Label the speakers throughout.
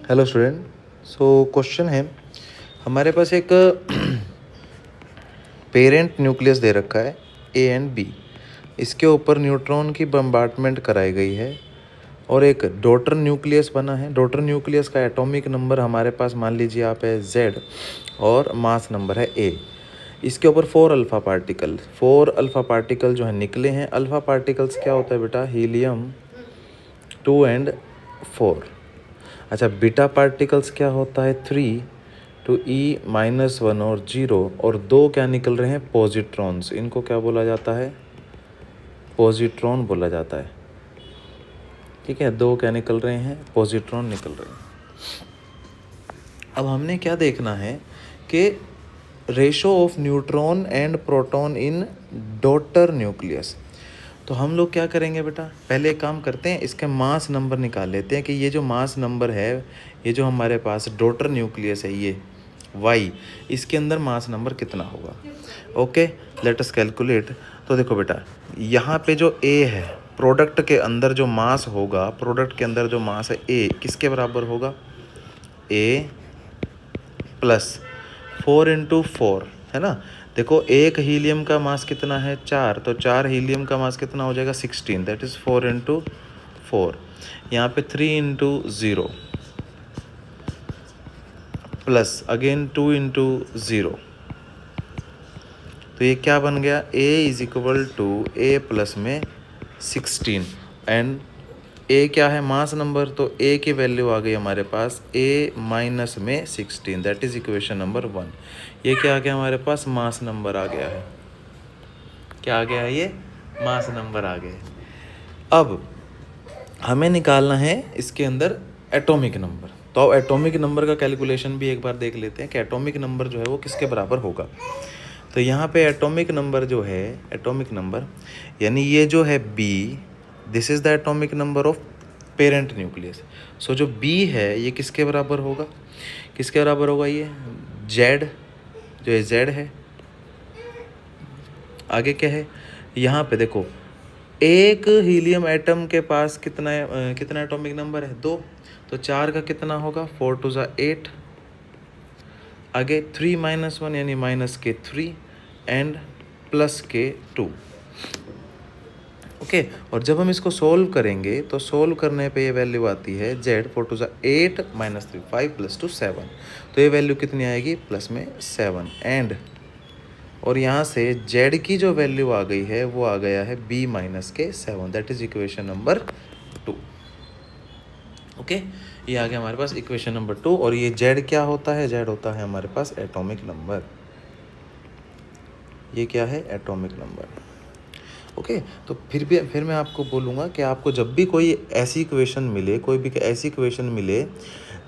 Speaker 1: Hello student. So question है, हमारे पास एक पेरेंट न्यूक्लियस दे रखा है ए एंड बी। इसके ऊपर न्यूट्रॉन की बम्बार्टमेंट कराई गई है और एक डॉटर न्यूक्लियस बना है। डॉटर न्यूक्लियस का एटॉमिक नंबर हमारे पास मान लीजिए आप है Z और मास नंबर है A। इसके ऊपर 4 अल्फ़ा पार्टिकल जो है निकले हैं। अल्फ़ा पार्टिकल्स क्या होता है बेटा? Helium 2 and 4। अच्छा, बीटा पार्टिकल्स क्या होता है? 3 टू E-1 और 0, और 2 क्या निकल रहे हैं? पॉजिट्रॉन्स। इनको क्या बोला जाता है? पॉजिट्रॉन बोला जाता है। ठीक है, 2 क्या निकल रहे हैं? पॉजिट्रॉन निकल रहे हैं। अब हमने क्या देखना है कि ratio of neutron and proton in daughter nucleus. तो हम लोग क्या करेंगे बेटा? पहले एक काम करते हैं, इसके मास नंबर निकाल लेते हैं कि ये जो मास नंबर है, ये जो हमारे पास डॉटर न्यूक्लियस है ये Y, इसके अंदर मास नंबर कितना होगा। Okay, let us calculate. तो देखो बेटा, यहाँ पे जो A है, प्रोडक्ट के अंदर जो मास होगा, प्रोडक्ट के अंदर जो मास है A किसके बराबर होगा? A प्लस 4 इंटू 4 है ना। देखो, एक हीलियम का मास कितना है? 4, तो 4 हीलियम का मास कितना हो जाएगा? 16, दैट इज़ 4 इंटू 4। यहाँ पे 3 इंटू 0 प्लस अगेन 2 इंटू 0। तो ये क्या बन गया? A is equal to A plus में 16 एंड A क्या है? Mass number. तो A की वैल्यू आ गई हमारे पास A माइनस में 16, दैट इज इक्वेशन नंबर 1। ये क्या आ गया हमारे पास? मास नंबर आ गया है। क्या आ गया है? ये मास नंबर आ गया। अब हमें निकालना है इसके अंदर एटॉमिक नंबर। तो अब एटॉमिक नंबर का कैलकुलेशन भी एक बार देख लेते हैं कि एटॉमिक नंबर जो है वो किसके बराबर होगा। तो यहाँ पे एटॉमिक नंबर जो है, एटॉमिक नंबर यानी ये जो है B, this is the atomic number of parent nucleus. So जो B है ये किसके बराबर होगा? किसके बराबर होगा? ये Z, जो है Z है। आगे क्या है? यहाँ पे देखो, एक हीलियम एटम के पास कितना एटॉमिक नंबर है? 2। तो 4 का कितना होगा? 4 टू ज़ा 8। आगे 3 माइनस 1 यानी माइनस के 3 एंड प्लस के 2। ओके, और जब हम इसको सोल्व करेंगे तो सोल्व करने पे ये वैल्यू आती है Z 4 टू ज़ा 8 माइनस 3 5 प्लस 2 7। तो ये वैल्यू कितनी आएगी? प्लस में 7 एंड, और यहाँ से Z की जो वैल्यू आ गई है वो आ गया है B माइनस के 7, that is equation number 2। Okay, ये आ गया हमारे पास इक्वेशन नंबर 2। और ये Z क्या होता है? Z होता है हमारे पास एटॉमिक नंबर। ये क्या है? Atomic number. ओके, तो फिर मैं आपको बोलूँगा कि आपको जब भी कोई ऐसी इक्वेशन मिले, कोई भी ऐसी इक्वेशन मिले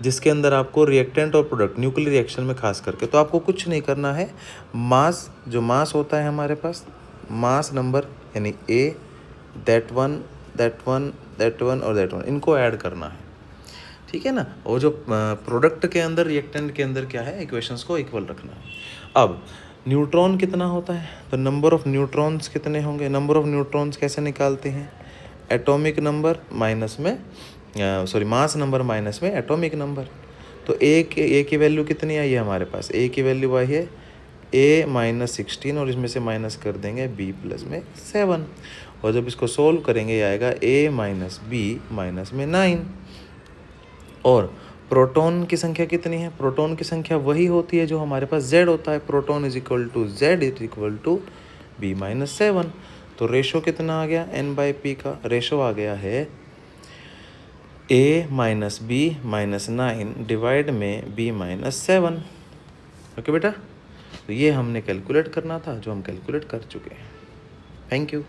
Speaker 1: जिसके अंदर आपको रिएक्टेंट और प्रोडक्ट न्यूक्लियर रिएक्शन में खास करके, तो आपको कुछ नहीं करना है। मास, जो मास होता है हमारे पास, मास नंबर यानी A, that one, that one, that one और दैट वन, इनको ऐड करना है। ठीक है ना। और जो प्रोडक्ट के अंदर, रिएक्टेंट के अंदर क्या है? इक्वेशंस को इक्वल रखना है। अब न्यूट्रॉन कितना होता है? तो नंबर ऑफ न्यूट्रॉन्स कितने होंगे? नंबर ऑफ न्यूट्रॉन्स कैसे निकालते हैं? एटॉमिक नंबर माइनस में मास नंबर माइनस में एटॉमिक नंबर। तो ए की वैल्यू कितनी आई है हमारे पास? ए की वैल्यू आई है A माइनस 16 और इसमें से माइनस कर देंगे B प्लस में 7। और जब इसको सोल्व करेंगे ये आएगा A माइनस B माइनस में 9। और प्रोटॉन की संख्या कितनी है? प्रोटॉन की संख्या वही होती है जो हमारे पास Z होता है। Proton is equal to Z is equal to B minus 7। तो रेशो कितना आ गया? N/P का रेशो आ गया है A minus B minus 9 divide में B माइनस 7। ओके बेटा, तो ये हमने कैलकुलेट करना था, जो हम कैलकुलेट कर चुके हैं। Thank you.